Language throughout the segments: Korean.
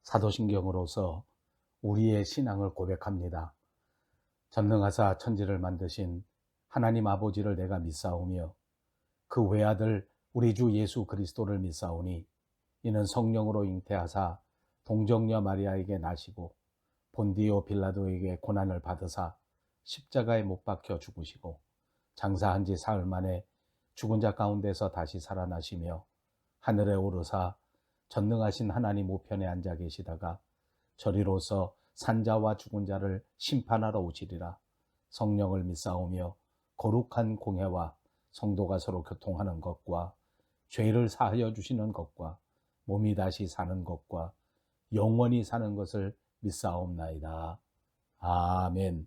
사도신경으로서 우리의 신앙을 고백합니다. 전능하사 천지를 만드신 하나님 아버지를 내가 믿사오며 그 외아들 우리 주 예수 그리스도를 믿사오니 이는 성령으로 잉태하사 동정녀 마리아에게 나시고 본디오 빌라도에게 고난을 받으사 십자가에 못 박혀 죽으시고 장사한 지 사흘 만에 죽은 자 가운데서 다시 살아나시며 하늘에 오르사 전능하신 하나님 우편에 앉아 계시다가 저리로서 산자와 죽은 자를 심판하러 오시리라. 성령을 믿사오며 거룩한 공회와 성도가 서로 교통하는 것과 죄를 사하여 주시는 것과 몸이 다시 사는 것과 영원히 사는 것을 믿사옵나이다. 아멘.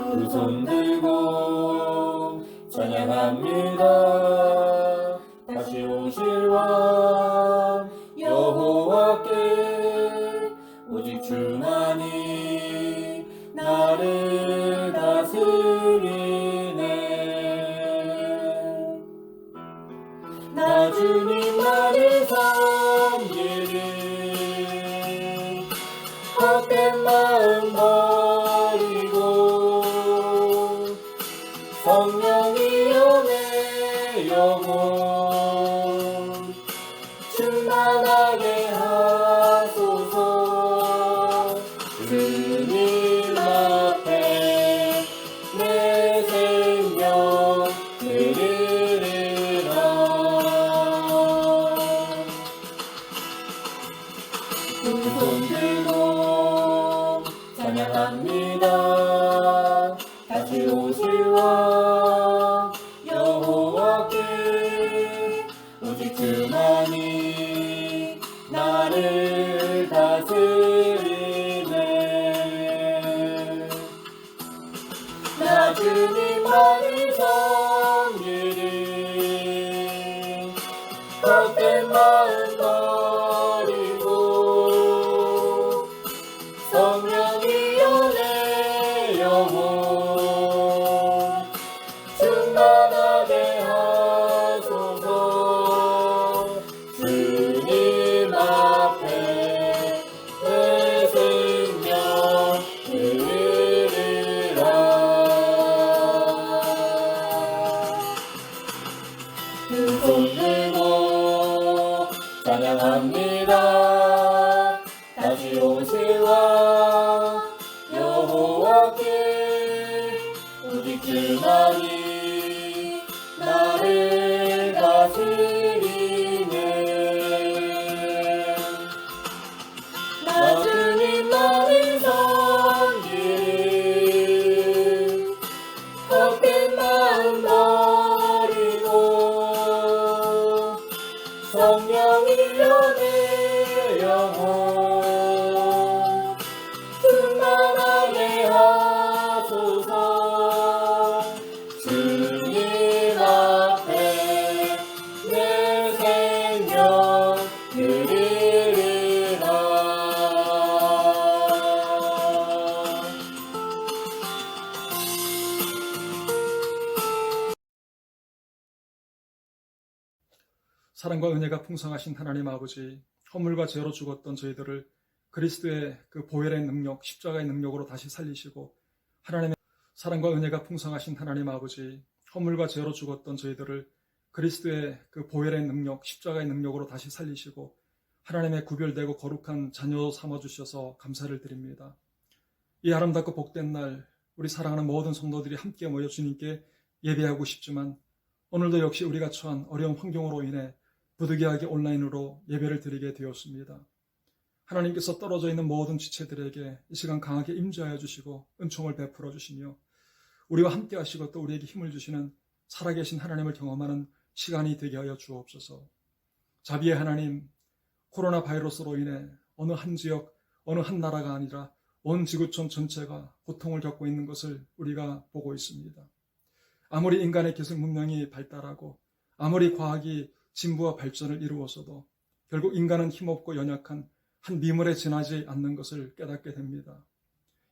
두 손 들고 찬양합니다. 다시 오실 왕 여호와께 오직 주만이 나를 다스리네. 나 주님만을 섬기리. 헛된 마음 버리고 성령이여 내 영혼 충만하게 하소서. 주님 앞에 내 생명 드리리라. 두 손 들고 찬양합니다. 다시 오실 왕 여호와께 오직 주만이 나를 다스리네. 나 주님만을 섬기리. 헛된 마음 버리고 성령이여 내 부르고 찬양합니다. 다시 오시와 여호와께 오직 주만이 나를 다스리네. 나 주님만을 섬기리 헛된 마음 버리고 성령이여 내 영혼 충만하게 하소서. 주님 앞에 내 생명 드리리라. 사랑과 은혜가 풍성하신 하나님 아버지, 허물과 죄로 죽었던 저희들을 그리스도의 그 보혈의 능력, 십자가의 능력으로 다시 살리시고, 하나님의 사랑과 은혜가 풍성하신 하나님 아버지, 허물과 죄로 죽었던 저희들을 그리스도의 그 보혈의 능력, 십자가의 능력으로 다시 살리시고, 하나님의 구별되고 거룩한 자녀로 삼아주셔서 감사를 드립니다. 이 아름답고 복된 날, 우리 사랑하는 모든 성도들이 함께 모여 주님께 예배하고 싶지만, 오늘도 역시 우리가 처한 어려운 환경으로 인해 부득이하게 온라인으로 예배를 드리게 되었습니다. 하나님께서 떨어져 있는 모든 지체들에게 이 시간 강하게 임재하여 주시고 은총을 베풀어 주시며 우리와 함께 하시고 또 우리에게 힘을 주시는 살아계신 하나님을 경험하는 시간이 되게 하여 주옵소서. 자비의 하나님, 코로나 바이러스로 인해 어느 한 지역, 어느 한 나라가 아니라 온 지구촌 전체가 고통을 겪고 있는 것을 우리가 보고 있습니다. 아무리 인간의 기술 문명이 발달하고 아무리 과학이 진보와 발전을 이루어서도 결국 인간은 힘없고 연약한 한 미물에 지나지 않는 것을 깨닫게 됩니다.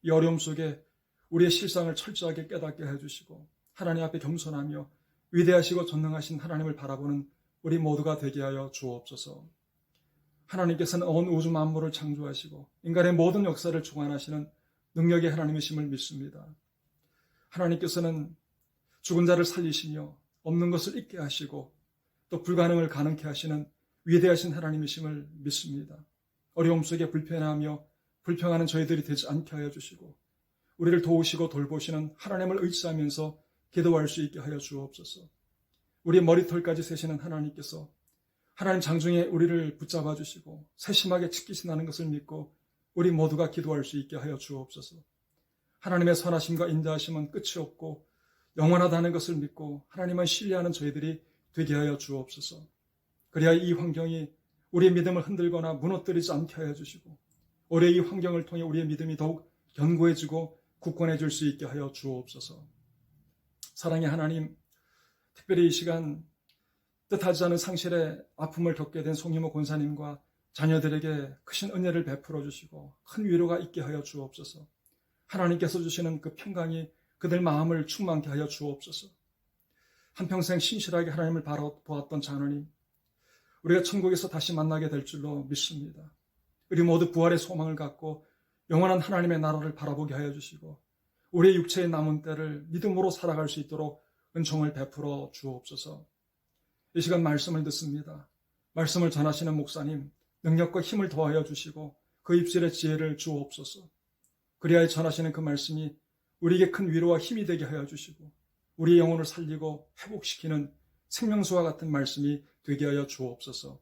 이 어려움 속에 우리의 실상을 철저하게 깨닫게 해주시고 하나님 앞에 겸손하며 위대하시고 전능하신 하나님을 바라보는 우리 모두가 되게 하여 주옵소서. 하나님께서는 온 우주 만물을 창조하시고 인간의 모든 역사를 주관하시는 능력의 하나님이심을 믿습니다. 하나님께서는 죽은 자를 살리시며 없는 것을 있게 하시고 또 불가능을 가능케 하시는 위대하신 하나님이심을 믿습니다. 어려움 속에 불편하며 불평하는 저희들이 되지 않게 하여 주시고 우리를 도우시고 돌보시는 하나님을 의지하면서 기도할 수 있게 하여 주옵소서. 우리의 머리털까지 세시는 하나님께서 하나님 장중에 우리를 붙잡아 주시고 세심하게 지키신다는 것을 믿고 우리 모두가 기도할 수 있게 하여 주옵소서. 하나님의 선하심과 인자하심은 끝이 없고 영원하다는 것을 믿고 하나님을 신뢰하는 저희들이 되게 하여 주옵소서. 그래야 이 환경이 우리의 믿음을 흔들거나 무너뜨리지 않게 하여 주시고 올해 이 환경을 통해 우리의 믿음이 더욱 견고해지고 굳건해질 수 있게 하여 주옵소서. 사랑의 하나님, 특별히 이 시간 뜻하지 않은 상실의 아픔을 겪게 된 송희모 권사님과 자녀들에게 크신 은혜를 베풀어 주시고 큰 위로가 있게 하여 주옵소서. 하나님께서 주시는 그 평강이 그들 마음을 충만케 하여 주옵소서. 한평생 신실하게 하나님을 바라보았던 자녀님, 우리가 천국에서 다시 만나게 될 줄로 믿습니다. 우리 모두 부활의 소망을 갖고 영원한 하나님의 나라를 바라보게 하여 주시고 우리의 육체의 남은 때를 믿음으로 살아갈 수 있도록 은총을 베풀어 주옵소서. 이 시간 말씀을 듣습니다. 말씀을 전하시는 목사님, 능력과 힘을 더하여 주시고 그 입술의 지혜를 주옵소서. 그리하여 전하시는 그 말씀이 우리에게 큰 위로와 힘이 되게 하여 주시고 우리의 영혼을 살리고 회복시키는 생명수와 같은 말씀이 되게 하여 주옵소서.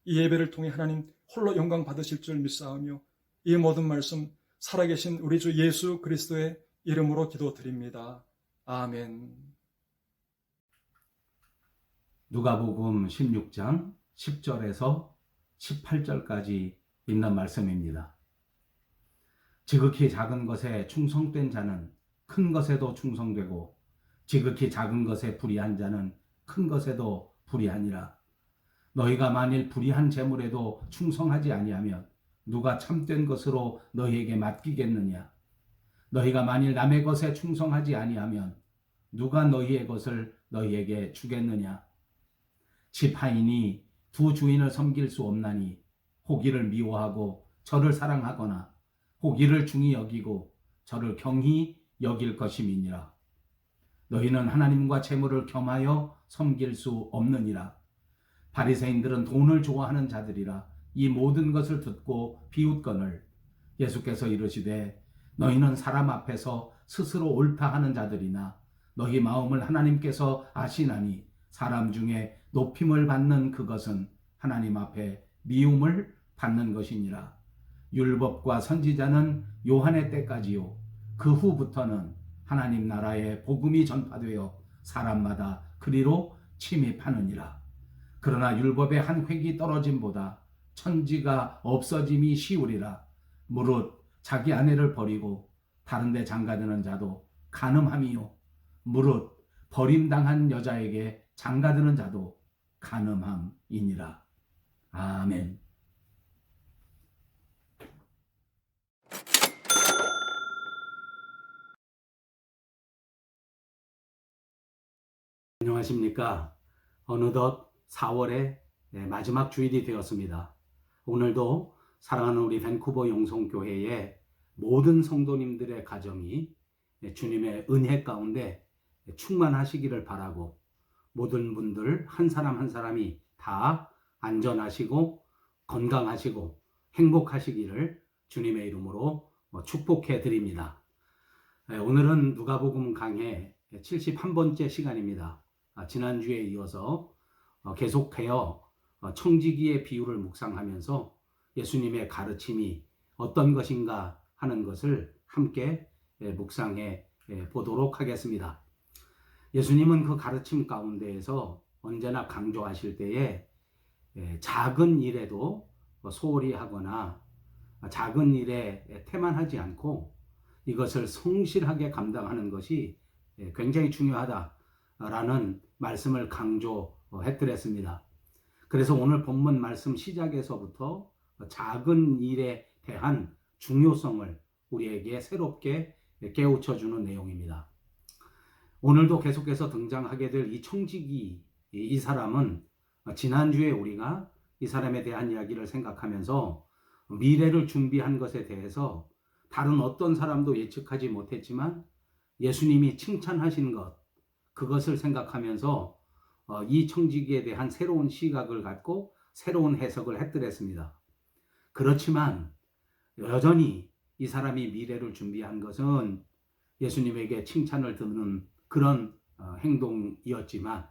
이 예배를 통해 하나님 홀로 영광 받으실 줄 믿사오며 이 모든 말씀 살아계신 우리 주 예수 그리스도의 이름으로 기도드립니다. 아멘. 누가복음 16장 10절에서 18절까지 있는 말씀입니다. 지극히 작은 것에 충성된 자는 큰 것에도 충성되고 지극히 작은 것에 불의한 자는 큰 것에도 불의하니라. 너희가 만일 불의한 재물에도 충성하지 아니하면 누가 참된 것으로 너희에게 맡기겠느냐? 너희가 만일 남의 것에 충성하지 아니하면 누가 너희의 것을 너희에게 주겠느냐? 집 하인이 두 주인을 섬길 수 없나니 혹 이를 미워하고 저를 사랑하거나 혹 이를 중히 여기고 저를 경히 여길 것임이니라. 너희는 하나님과 재물을 겸하여 섬길 수 없느니라. 바리새인들은 돈을 좋아하는 자들이라 이 모든 것을 듣고 비웃거늘 예수께서 이르시되 너희는 사람 앞에서 스스로 옳다 하는 자들이나 너희 마음을 하나님께서 아시나니 사람 중에 높임을 받는 그것은 하나님 앞에 미움을 받는 것이니라. 율법과 선지자는 요한의 때까지요 그 후부터는 하나님 나라의 복음이 전파되어 사람마다 그리로 침입하느니라. 그러나 율법의 한 획이 떨어짐보다 천지가 없어짐이 쉬우리라. 무릇 자기 아내를 버리고 다른 데 장가드는 자도 간음함이요 무릇 버림당한 여자에게 장가드는 자도 간음함이니라. 아멘. 안녕하십니까. 어느덧 4월의 마지막 주일이 되었습니다. 오늘도 사랑하는 우리 밴쿠버 영성교회의 모든 성도님들의 가정이 주님의 은혜 가운데 충만하시기를 바라고 모든 분들 한 사람 한 사람이 다 안전하시고 건강하시고 행복하시기를 주님의 이름으로 축복해 드립니다. 오늘은 누가복음 강해 71번째 시간입니다. 지난주에 이어서 계속하여 청지기의 비유를 묵상하면서 예수님의 가르침이 어떤 것인가 하는 것을 함께 묵상해 보도록 하겠습니다. 예수님은 그 가르침 가운데에서 언제나 강조하실 때에 작은 일에도 소홀히 하거나 작은 일에 태만하지 않고 이것을 성실하게 감당하는 것이 굉장히 중요하다라는 말씀을 강조했더랬습니다. 그래서 오늘 본문 말씀 시작에서부터 작은 일에 대한 중요성을 우리에게 새롭게 깨우쳐주는 내용입니다. 오늘도 계속해서 등장하게 될 이 청지기, 이 사람은 지난주에 우리가 이 사람에 대한 이야기를 생각하면서 미래를 준비한 것에 대해서 다른 어떤 사람도 예측하지 못했지만 예수님이 칭찬하신 것, 그것을 생각하면서 이 청지기에 대한 새로운 시각을 갖고 새로운 해석을 했더랬습니다. 그렇지만 여전히 이 사람이 미래를 준비한 것은 예수님에게 칭찬을 듣는 그런 행동이었지만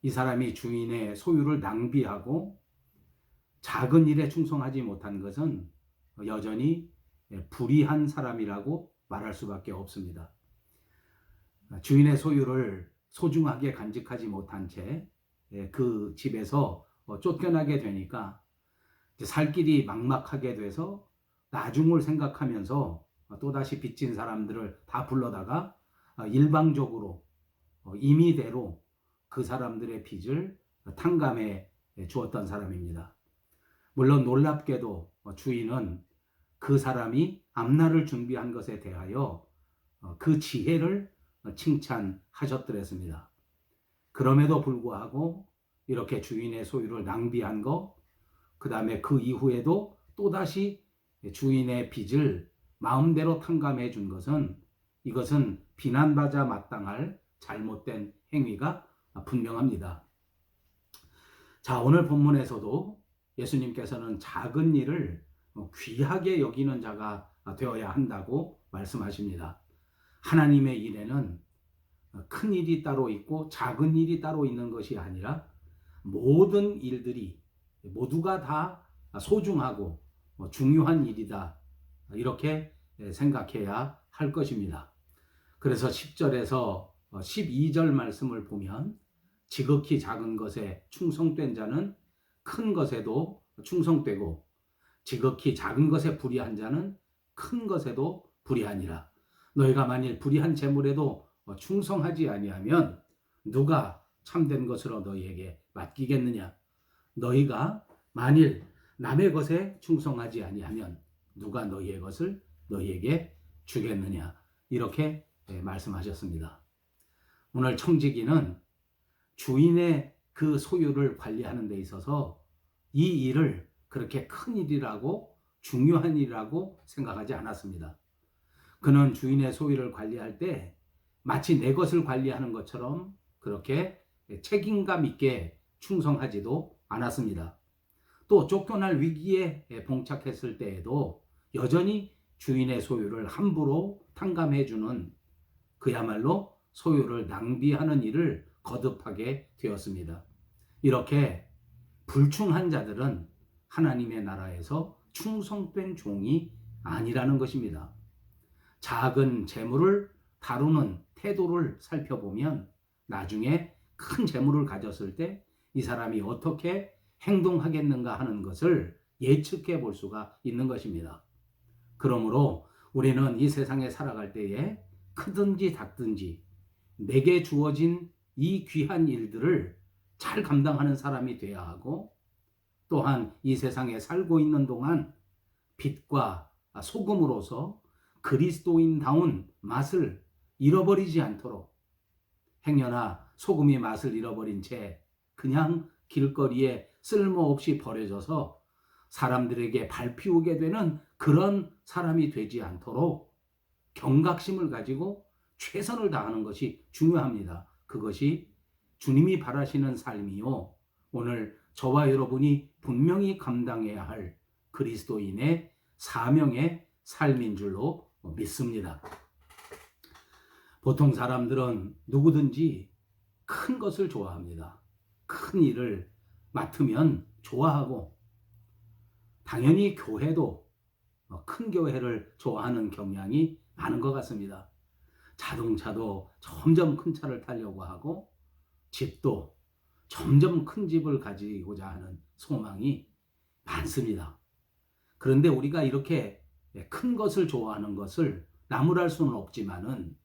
이 사람이 주인의 소유를 낭비하고 작은 일에 충성하지 못한 것은 여전히 불의한 사람이라고 말할 수밖에 없습니다. 주인의 소유를 소중하게 간직하지 못한 채 그 집에서 쫓겨나게 되니까 살 길이 막막하게 돼서 나중을 생각하면서 또다시 빚진 사람들을 다 불러다가 일방적으로 임의대로 그 사람들의 빚을 탕감해 주었던 사람입니다. 물론 놀랍게도 주인은 그 사람이 앞날을 준비한 것에 대하여 그 지혜를 칭찬하셨더랬습니다. 그럼에도 불구하고 이렇게 주인의 소유를 낭비한 것, 그 다음에 그 이후에도 또다시 주인의 빚을 마음대로 탕감해 준 것은 이것은 비난받아 마땅할 잘못된 행위가 분명합니다. 자, 오늘 본문에서도 예수님께서는 작은 일을 귀하게 여기는 자가 되어야 한다고 말씀하십니다. 하나님의 일에는 큰 일이 따로 있고 작은 일이 따로 있는 것이 아니라 모든 일들이 모두가 다 소중하고 중요한 일이다, 이렇게 생각해야 할 것입니다. 그래서 10절에서 12절 말씀을 보면 지극히 작은 것에 충성된 자는 큰 것에도 충성되고 지극히 작은 것에 불의한 자는 큰 것에도 불의하니라. 너희가 만일 불의한 재물에도 충성하지 아니하면 누가 참된 것으로 너희에게 맡기겠느냐? 너희가 만일 남의 것에 충성하지 아니하면 누가 너희의 것을 너희에게 주겠느냐? 이렇게 말씀하셨습니다. 오늘 청지기는 주인의 그 소유를 관리하는 데 있어서 이 일을 그렇게 큰 일이라고 중요한 일이라고 생각하지 않았습니다. 그는 주인의 소유를 관리할 때 마치 내 것을 관리하는 것처럼 그렇게 책임감 있게 충성하지도 않았습니다. 또 쫓겨날 위기에 봉착했을 때에도 여전히 주인의 소유를 함부로 탕감해주는, 그야말로 소유를 낭비하는 일을 거듭하게 되었습니다. 이렇게 불충한 자들은 하나님의 나라에서 충성된 종이 아니라는 것입니다. 작은 재물을 다루는 태도를 살펴보면 나중에 큰 재물을 가졌을 때 이 사람이 어떻게 행동하겠는가 하는 것을 예측해 볼 수가 있는 것입니다. 그러므로 우리는 이 세상에 살아갈 때에 크든지 작든지 내게 주어진 이 귀한 일들을 잘 감당하는 사람이 되어야 하고, 또한 이 세상에 살고 있는 동안 빛과 소금으로서 그리스도인다운 맛을 잃어버리지 않도록, 행여나 소금이 맛을 잃어버린 채 그냥 길거리에 쓸모없이 버려져서 사람들에게 밟히우게 되는 그런 사람이 되지 않도록 경각심을 가지고 최선을 다하는 것이 중요합니다. 그것이 주님이 바라시는 삶이요, 오늘 저와 여러분이 분명히 감당해야 할 그리스도인의 사명의 삶인 줄로 믿습니다. 보통 사람들은 누구든지 큰 것을 좋아합니다. 큰 일을 맡으면 좋아하고, 당연히 교회도 큰 교회를 좋아하는 경향이 많은 것 같습니다. 자동차도 점점 큰 차를 타려고 하고, 집도 점점 큰 집을 가지고자 하는 소망이 많습니다. 그런데 우리가 이렇게 큰 것을 좋아하는 것을 나무랄 수는 없지만은,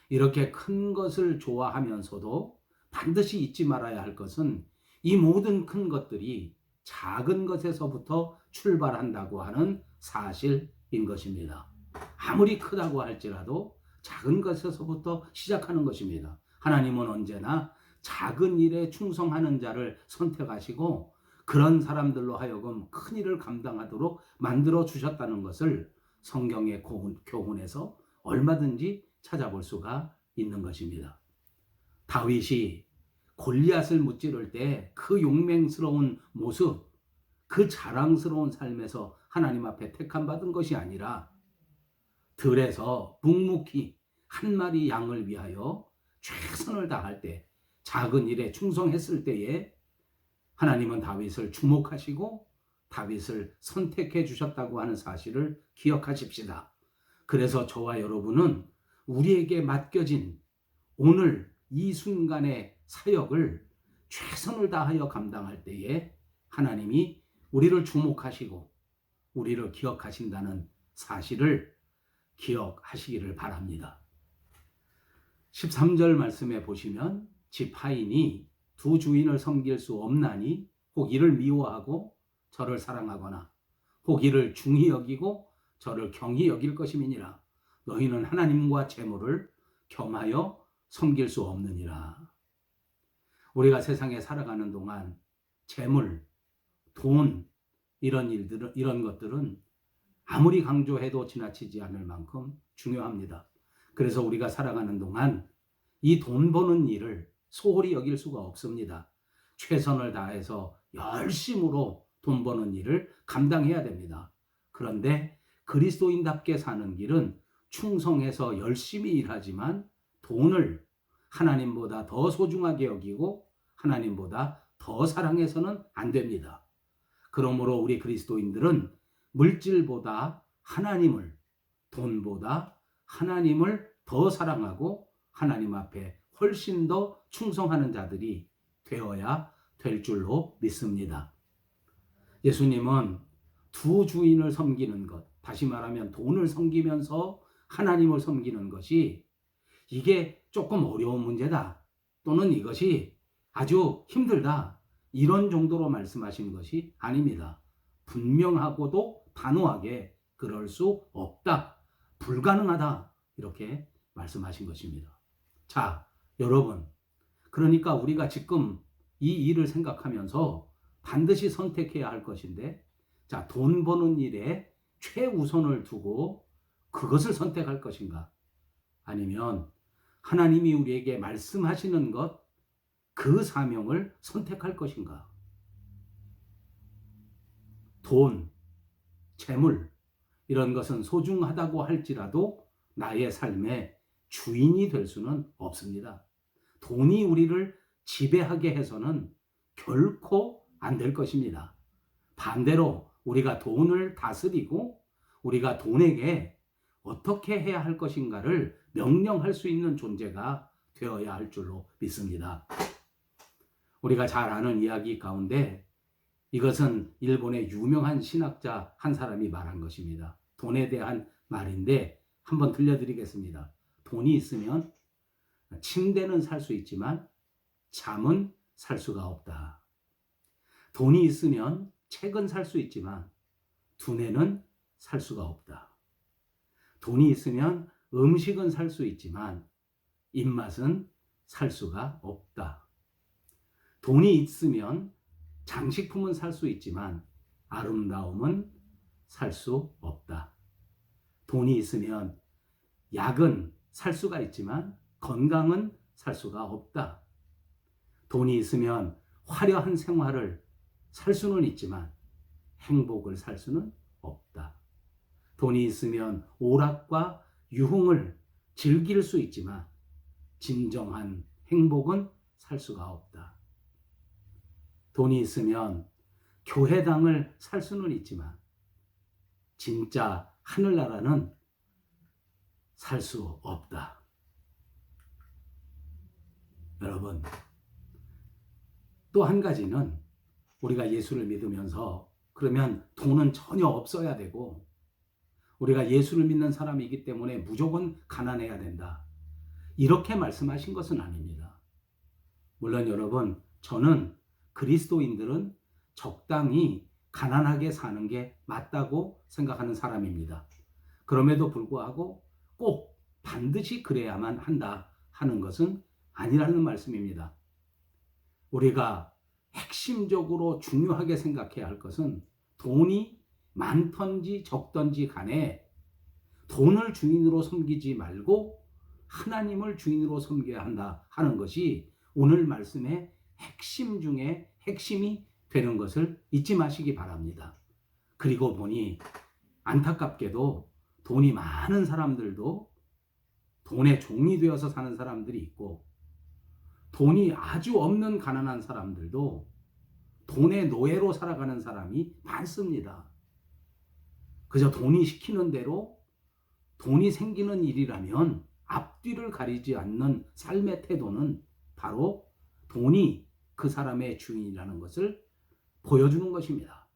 이렇게 큰 것을 좋아하면서도 반드시 잊지 말아야 할 것은 이 모든 큰 것들이 작은 것에서부터 출발한다고 하는 사실인 것입니다. 아무리 크다고 할지라도 작은 것에서부터 시작하는 것입니다. 하나님은 언제나 작은 일에 충성하는 자를 선택하시고 그런 사람들로 하여금 큰 일을 감당하도록 만들어 주셨다는 것을 성경의 교훈에서 얼마든지 찾아볼 수가 있는 것입니다. 다윗이 골리앗을 무찌를 때 그 용맹스러운 모습, 그 자랑스러운 삶에서 하나님 앞에 택함받은 것이 아니라 들에서 묵묵히 한 마리 양을 위하여 최선을 다할 때, 작은 일에 충성했을 때에 하나님은 다윗을 주목하시고 다윗을 선택해 주셨다고 하는 사실을 기억하십시다. 그래서 저와 여러분은 우리에게 맡겨진 오늘 이 순간의 사역을 최선을 다하여 감당할 때에 하나님이 우리를 주목하시고 우리를 기억하신다는 사실을 기억하시기를 바랍니다. 13절 말씀에 보시면, 지파인이 두 주인을 섬길 수 없나니 혹 이를 미워하고 저를 사랑하거나 혹 이를 중히 여기고 저를 경히 여길 것임이니라. 너희는 하나님과 재물을 겸하여 섬길 수 없느니라. 우리가 세상에 살아가는 동안 재물, 돈, 이런 것들은 아무리 강조해도 지나치지 않을 만큼 중요합니다. 그래서 우리가 살아가는 동안 이 돈 버는 일을 소홀히 여길 수가 없습니다. 최선을 다해서 열심으로 돈 버는 일을 감당해야 됩니다. 그런데 그리스도인답게 사는 길은 충성해서 열심히 일하지만 돈을 하나님보다 더 소중하게 여기고 하나님보다 더 사랑해서는 안 됩니다. 그러므로 우리 그리스도인들은 물질보다 하나님을, 돈보다 하나님을 더 사랑하고 하나님 앞에 훨씬 더 충성하는 자들이 되어야 될 줄로 믿습니다. 예수님은 두 주인을 섬기는 것, 다시 말하면 돈을 섬기면서 하나님을 섬기는 것이 이게 조금 어려운 문제다, 또는 이것이 아주 힘들다, 이런 정도로 말씀하신 것이 아닙니다. 분명하고도 단호하게 그럴 수 없다, 불가능하다, 이렇게 말씀하신 것입니다. 자, 여러분, 그러니까 우리가 지금 이 일을 생각하면서 반드시 선택해야 할 것인데, 자, 돈 버는 일에 최우선을 두고 그것을 선택할 것인가? 아니면 하나님이 우리에게 말씀하시는 것, 그 사명을 선택할 것인가? 돈, 재물 이런 것은 소중하다고 할지라도 나의 삶의 주인이 될 수는 없습니다. 돈이 우리를 지배하게 해서는 결코 안 될 것입니다. 반대로 우리가 돈을 다스리고 우리가 돈에게 어떻게 해야 할 것인가를 명령할 수 있는 존재가 되어야 할 줄로 믿습니다. 우리가 잘 아는 이야기 가운데 이것은 일본의 유명한 신학자 한 사람이 말한 것입니다. 돈에 대한 말인데 한번 들려드리겠습니다. 돈이 있으면 침대는 살 수 있지만 잠은 살 수가 없다. 돈이 있으면 책은 살 수 있지만 두뇌는 살 수가 없다. 돈이 있으면 음식은 살 수 있지만 입맛은 살 수가 없다. 돈이 있으면 장식품은 살 수 있지만 아름다움은 살 수 없다. 돈이 있으면 약은 살 수가 있지만 건강은 살 수가 없다. 돈이 있으면 화려한 생활을 살 수는 있지만 행복을 살 수는 없다. 돈이 있으면 오락과 유흥을 즐길 수 있지만 진정한 행복은 살 수가 없다. 돈이 있으면 교회당을 살 수는 있지만 진짜 하늘나라는 살 수 없다. 여러분, 또 한 가지는 우리가 예수를 믿으면서 그러면 돈은 전혀 없어야 되고 우리가 예수를 믿는 사람이기 때문에 무조건 가난해야 된다. 이렇게 말씀하신 것은 아닙니다. 물론 여러분, 저는 그리스도인들은 적당히 가난하게 사는 게 맞다고 생각하는 사람입니다. 그럼에도 불구하고 꼭 반드시 그래야만 한다 하는 것은 아니라는 말씀입니다. 우리가 핵심적으로 중요하게 생각해야 할 것은 돈이 많던지 적던지 간에 돈을 주인으로 섬기지 말고 하나님을 주인으로 섬겨야 한다 하는 것이 오늘 말씀의 핵심 중에 핵심이 되는 것을 잊지 마시기 바랍니다. 그리고 보니 안타깝게도 돈이 많은 사람들도 돈의 종이 되어서 사는 사람들이 있고 돈이 아주 없는 가난한 사람들도 돈의 노예로 살아가는 사람이 많습니다. 그저 돈이 시키는 대로 돈이 생기는 일이라면 앞뒤를 가리지 않는 삶의 태도는 바로 돈이 그 사람의 주인이라는 것을 보여주는 것입니다.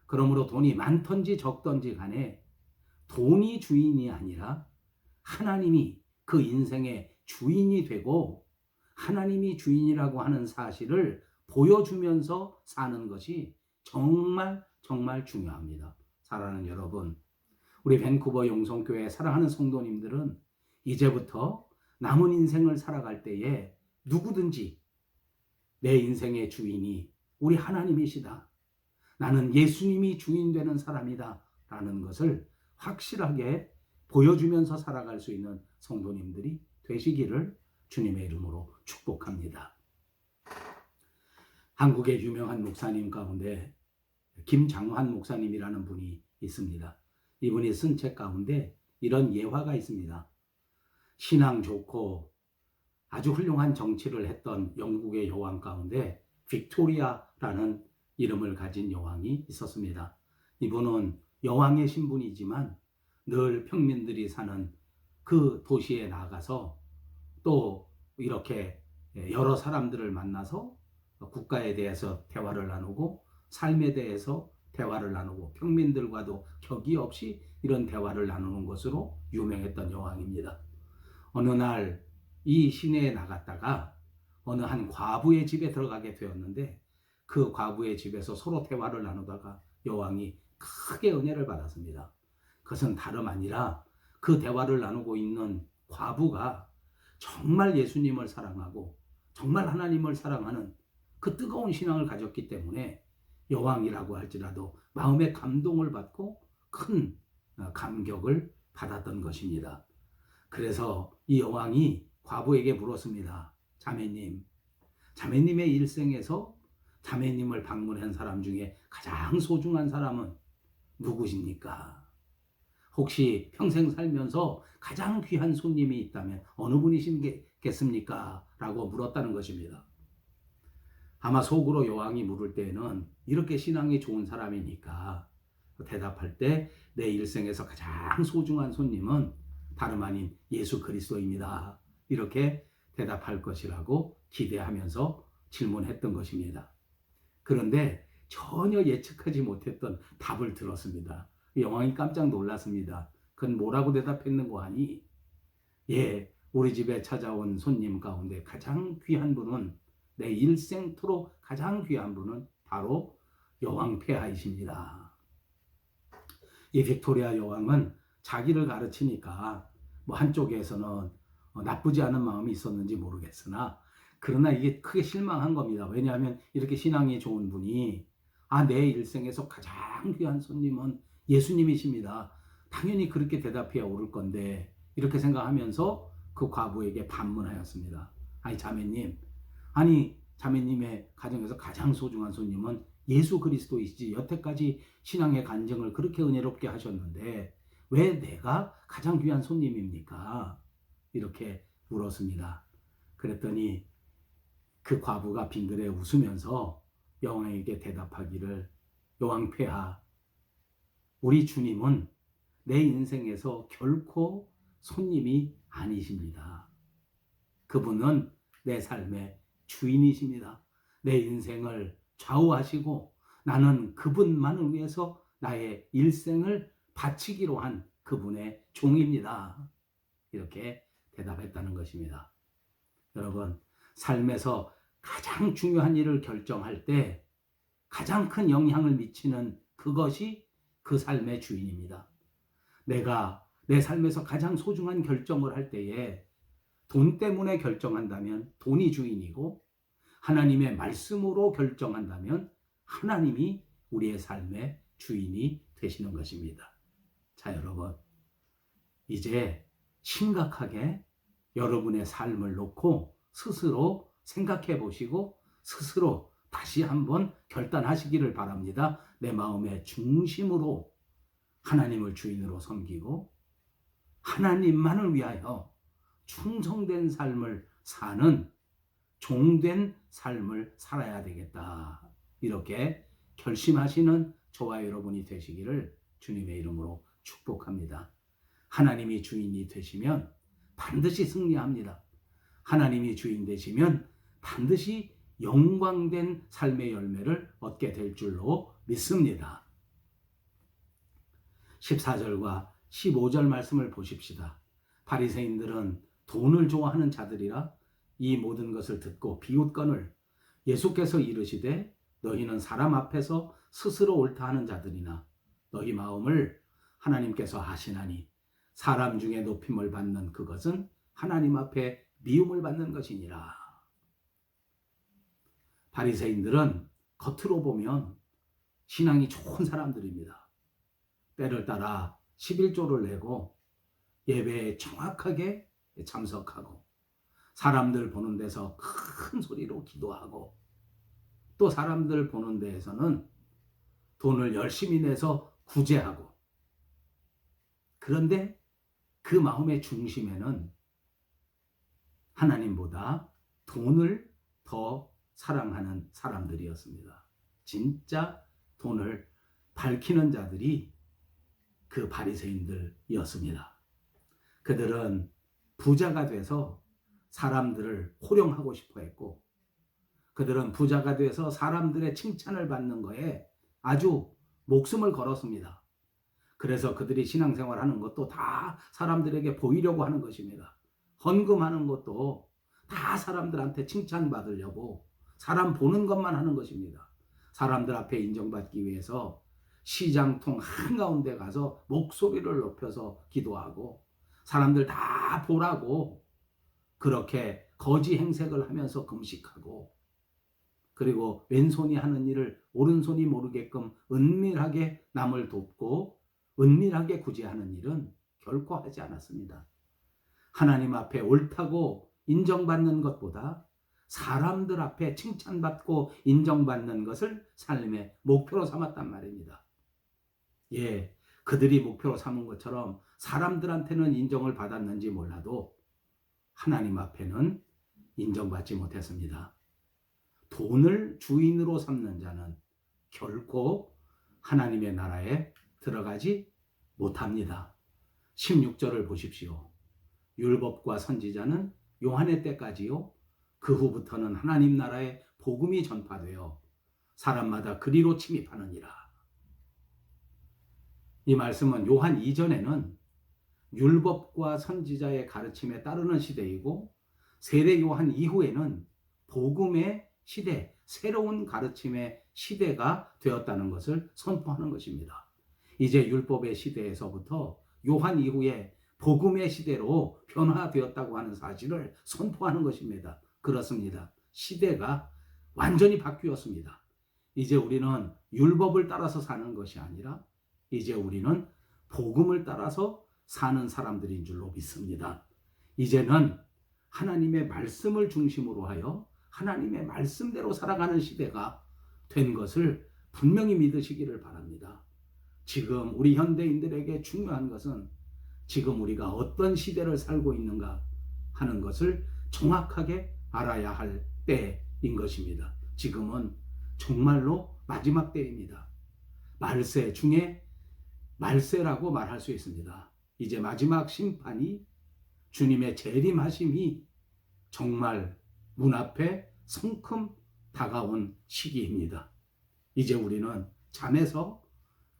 그러므로 돈이 많던지 적던지 간에 돈이 주인이 아니라 하나님이 그 인생의 주인이 되고 하나님이 주인이라고 하는 사실을 보여주면서 사는 것이 정말 정말 중요합니다. 사랑하는 여러분, 우리 밴쿠버 영성교회 사랑하는 성도님들은 이제부터 남은 인생을 살아갈 때에 누구든지 내 인생의 주인이 우리 하나님이시다. 나는 예수님이 주인 되는 사람이다. 라는 것을 확실하게 보여주면서 살아갈 수 있는 성도님들이 되시기를 주님의 이름으로 축복합니다. 한국의 유명한 목사님 가운데 김장환 목사님이라는 분이 있습니다. 이분이 쓴 책 가운데 이런 예화가 있습니다. 신앙 좋고 아주 훌륭한 정치를 했던 영국의 여왕 가운데 빅토리아라는 이름을 가진 여왕이 있었습니다. 이분은 여왕의 신분이지만 늘 평민들이 사는 그 도시에 나가서 또 이렇게 여러 사람들을 만나서 국가에 대해서 대화를 나누고 삶에 대해서 대화를 나누고 평민들과도 격이 없이 이런 대화를 나누는 것으로 유명했던 여왕입니다. 어느 날 이 시내에 나갔다가 어느 한 과부의 집에 들어가게 되었는데 그 과부의 집에서 서로 대화를 나누다가 여왕이 크게 은혜를 받았습니다. 그것은 다름 아니라 그 대화를 나누고 있는 과부가 정말 예수님을 사랑하고 정말 하나님을 사랑하는 그 뜨거운 신앙을 가졌기 때문에 여왕이라고 할지라도 마음의 감동을 받고 큰 감격을 받았던 것입니다. 그래서 이 여왕이 과부에게 물었습니다. 자매님의 일생에서 자매님을 방문한 사람 중에 가장 소중한 사람은 누구십니까? 혹시 평생 살면서 가장 귀한 손님이 있다면 어느 분이시겠습니까? 라고 물었다는 것입니다. 아마 속으로 여왕이 물을 때에는 이렇게 신앙이 좋은 사람이니까 대답할 때 내 일생에서 가장 소중한 손님은 다름 아닌 예수 그리스도입니다. 이렇게 대답할 것이라고 기대하면서 질문했던 것입니다. 그런데 전혀 예측하지 못했던 답을 들었습니다. 여왕이 깜짝 놀랐습니다. 그건 뭐라고 대답했는고 하니, 예, 우리 집에 찾아온 손님 가운데 가장 귀한 분은, 내 일생토록 가장 귀한 분은 바로 여왕 폐하이십니다. 이 빅토리아 여왕은 자기를 가르치니까 뭐 한쪽에서는 나쁘지 않은 마음이 있었는지 모르겠으나, 그러나 이게 크게 실망한 겁니다. 왜냐하면 이렇게 신앙이 좋은 분이 내 일생에서 가장 귀한 손님은 예수님이십니다. 당연히 그렇게 대답해야 옳을 건데, 이렇게 생각하면서 그 과부에게 반문하였습니다. 자매님의 가정에서 가장 소중한 손님은 예수 그리스도이시지, 여태까지 신앙의 간증을 그렇게 은혜롭게 하셨는데 왜 내가 가장 귀한 손님입니까? 이렇게 물었습니다. 그랬더니 그 과부가 빙그레 웃으면서 여왕에게 대답하기를, 여왕 폐하, 우리 주님은 내 인생에서 결코 손님이 아니십니다. 그분은 내 삶의 주인이십니다. 내 인생을 좌우하시고 나는 그분만을 위해서 나의 일생을 바치기로 한 그분의 종입니다. 이렇게 대답했다는 것입니다. 여러분, 삶에서 가장 중요한 일을 결정할 때 가장 큰 영향을 미치는 그것이 그 삶의 주인입니다. 내가 내 삶에서 가장 소중한 결정을 할 때에 돈 때문에 결정한다면 돈이 주인이고, 하나님의 말씀으로 결정한다면 하나님이 우리의 삶의 주인이 되시는 것입니다. 자, 여러분, 이제 심각하게 여러분의 삶을 놓고 스스로 생각해 보시고 스스로 다시 한번 결단하시기를 바랍니다. 내 마음의 중심으로 하나님을 주인으로 섬기고 하나님만을 위하여 충성된 삶을 사는 종된 삶을 살아야 되겠다. 이렇게 결심하시는 저와 여러분이 되시기를 주님의 이름으로 축복합니다. 하나님이 주인이 되시면 반드시 승리합니다. 하나님이 주인 되시면 반드시 영광된 삶의 열매를 얻게 될 줄로 믿습니다. 14절과 15절 말씀을 보십시다. 바리새인들은 돈을 좋아하는 자들이라 이 모든 것을 듣고 비웃거늘 예수께서 이르시되, 너희는 사람 앞에서 스스로 옳다 하는 자들이나 너희 마음을 하나님께서 아시나니 사람 중에 높임을 받는 그것은 하나님 앞에 미움을 받는 것이니라. 바리새인들은 겉으로 보면 신앙이 좋은 사람들입니다. 때를 따라 11조를 내고 예배에 정확하게 참석하고 사람들 보는 데서 큰 소리로 기도하고, 또 사람들 보는 데에서는 돈을 열심히 내서 구제하고, 그런데 그 마음의 중심에는 하나님보다 돈을 더 사랑하는 사람들이었습니다. 진짜 돈을 밝히는 자들이 그 바리새인들이었습니다. 그들은 부자가 돼서 사람들을 호령하고 싶어 했고, 그들은 부자가 돼서 사람들의 칭찬을 받는 거에 아주 목숨을 걸었습니다. 그래서 그들이 신앙생활하는 것도 다 사람들에게 보이려고 하는 것입니다. 헌금하는 것도 다 사람들한테 칭찬받으려고 사람 보는 것만 하는 것입니다. 사람들 앞에 인정받기 위해서 시장통 한가운데 가서 목소리를 높여서 기도하고 사람들 다 보라고 그렇게 거지 행색을 하면서 금식하고, 그리고 왼손이 하는 일을 오른손이 모르게끔 은밀하게 남을 돕고 은밀하게 구제하는 일은 결코 하지 않았습니다. 하나님 앞에 옳다고 인정받는 것보다 사람들 앞에 칭찬받고 인정받는 것을 삶의 목표로 삼았단 말입니다. 예, 그들이 목표로 삼은 것처럼 사람들한테는 인정을 받았는지 몰라도 하나님 앞에는 인정받지 못했습니다. 돈을 주인으로 삼는 자는 결코 하나님의 나라에 들어가지 못합니다. 16절을 보십시오. 율법과 선지자는 요한의 때까지요, 그 후부터는 하나님 나라의 복음이 전파되어 사람마다 그리로 침입하느니라. 이 말씀은 요한 이전에는 율법과 선지자의 가르침에 따르는 시대이고, 세례 요한 이후에는 복음의 시대, 새로운 가르침의 시대가 되었다는 것을 선포하는 것입니다. 이제 율법의 시대에서부터 요한 이후에 복음의 시대로 변화되었다고 하는 사실을 선포하는 것입니다. 그렇습니다. 시대가 완전히 바뀌었습니다. 이제 우리는 율법을 따라서 사는 것이 아니라 이제 우리는 복음을 따라서 사는 사람들인 줄로 믿습니다. 이제는 하나님의 말씀을 중심으로 하여 하나님의 말씀대로 살아가는 시대가 된 것을 분명히 믿으시기를 바랍니다. 지금 우리 현대인들에게 중요한 것은 지금 우리가 어떤 시대를 살고 있는가 하는 것을 정확하게 알아야 할 때인 것입니다. 지금은 정말로 마지막 때입니다. 말세 중에 말세라고 말할 수 있습니다. 이제 마지막 심판이, 주님의 재림하심이 정말 문 앞에 성큼 다가온 시기입니다. 이제 우리는 잠에서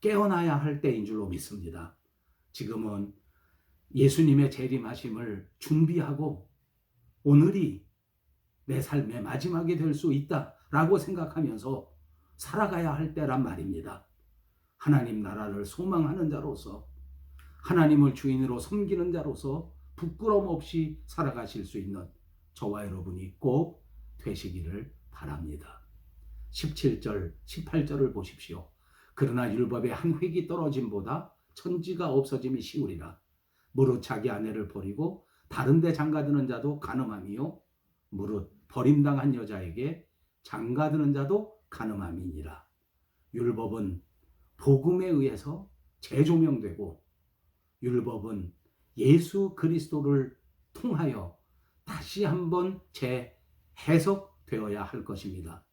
깨어나야 할 때인 줄로 믿습니다. 지금은 예수님의 재림하심을 준비하고 오늘이 내 삶의 마지막이 될 수 있다라고 생각하면서 살아가야 할 때란 말입니다. 하나님 나라를 소망하는 자로서, 하나님을 주인으로 섬기는 자로서 부끄럼 없이 살아가실 수 있는 저와 여러분이 꼭 되시기를 바랍니다. 17절, 18절을 보십시오. 그러나 율법의 한 획이 떨어짐보다 천지가 없어짐이 쉬우리라. 무릇 자기 아내를 버리고 다른 데 장가드는 자도 간음함이요, 무릇 버림당한 여자에게 장가드는 자도 간음함이니라. 율법은 복음에 의해서 재조명되고, 율법은 예수 그리스도를 통하여 다시 한번 재해석되어야 할 것입니다.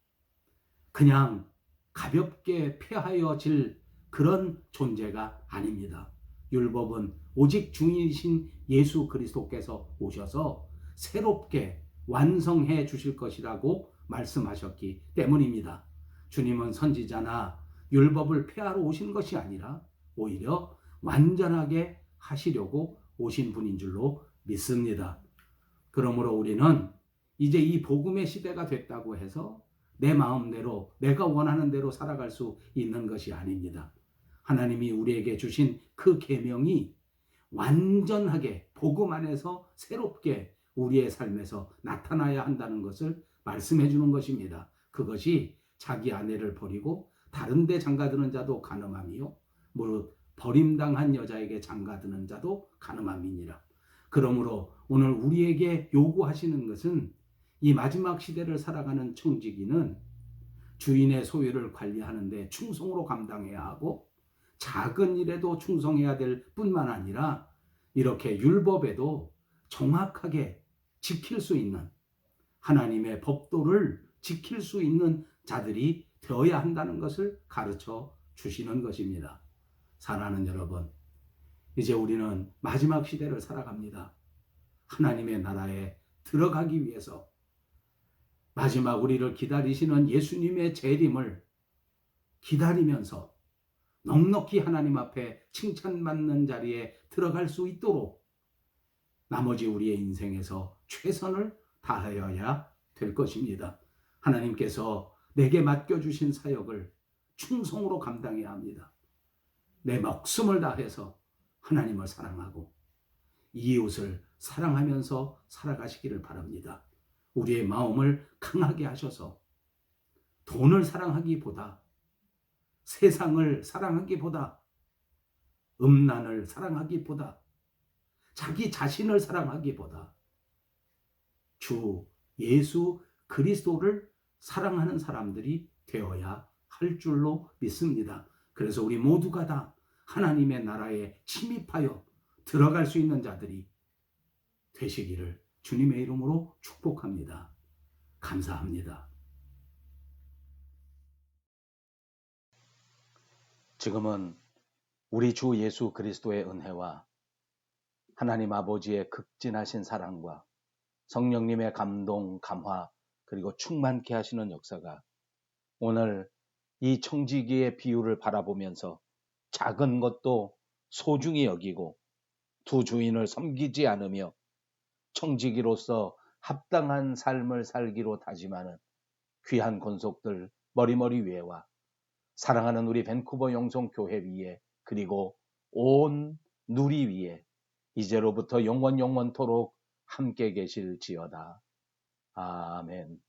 그냥 가볍게 폐하여질 그런 존재가 아닙니다. 율법은 오직 주인이신 예수 그리스도께서 오셔서 새롭게 완성해 주실 것이라고 말씀하셨기 때문입니다. 주님은 선지자나 율법을 폐하러 오신 것이 아니라 오히려 완전하게 하시려고 오신 분인 줄로 믿습니다. 그러므로 우리는 이제 이 복음의 시대가 됐다고 해서 내 마음대로, 내가 원하는 대로 살아갈 수 있는 것이 아닙니다. 하나님이 우리에게 주신 그 계명이 완전하게 복음 안에서 새롭게 우리의 삶에서 나타나야 한다는 것을 말씀해 주는 것입니다. 그것이 자기 아내를 버리고 다른 데 장가드는 자도 간음함이요, 무릇 버림당한 여자에게 장가드는 자도 간음함이니라. 그러므로 오늘 우리에게 요구하시는 것은, 이 마지막 시대를 살아가는 청지기는 주인의 소유를 관리하는 데 충성으로 감당해야 하고, 작은 일에도 충성해야 될 뿐만 아니라 이렇게 율법에도 정확하게 지킬 수 있는, 하나님의 법도를 지킬 수 있는 자들이 되어야 한다는 것을 가르쳐 주시는 것입니다. 사랑하는 여러분, 이제 우리는 마지막 시대를 살아갑니다. 하나님의 나라에 들어가기 위해서 마지막 우리를 기다리시는 예수님의 재림을 기다리면서 넉넉히 하나님 앞에 칭찬받는 자리에 들어갈 수 있도록 나머지 우리의 인생에서 최선을 다하여야 될 것입니다. 하나님께서 내게 맡겨주신 사역을 충성으로 감당해야 합니다. 내 목숨을 다해서 하나님을 사랑하고 이웃을 사랑하면서 살아가시기를 바랍니다. 우리의 마음을 강하게 하셔서 돈을 사랑하기보다, 세상을 사랑하기보다, 음란을 사랑하기보다, 자기 자신을 사랑하기보다 주 예수 그리스도를 사랑하는 사람들이 되어야 할 줄로 믿습니다. 그래서 우리 모두가 다 하나님의 나라에 침입하여 들어갈 수 있는 자들이 되시기를 주님의 이름으로 축복합니다. 감사합니다. 지금은 우리 주 예수 그리스도의 은혜와 하나님 아버지의 극진하신 사랑과 성령님의 감동, 감화, 그리고 충만케 하시는 역사가 오늘 이 청지기의 비유를 바라보면서 작은 것도 소중히 여기고 두 주인을 섬기지 않으며 청지기로서 합당한 삶을 살기로 다짐하는 귀한 권속들 머리머리 위에와 사랑하는 우리 밴쿠버 영성교회 위에 그리고 온 누리 위에 이제로부터 영원토록 함께 계실지어다. 아멘.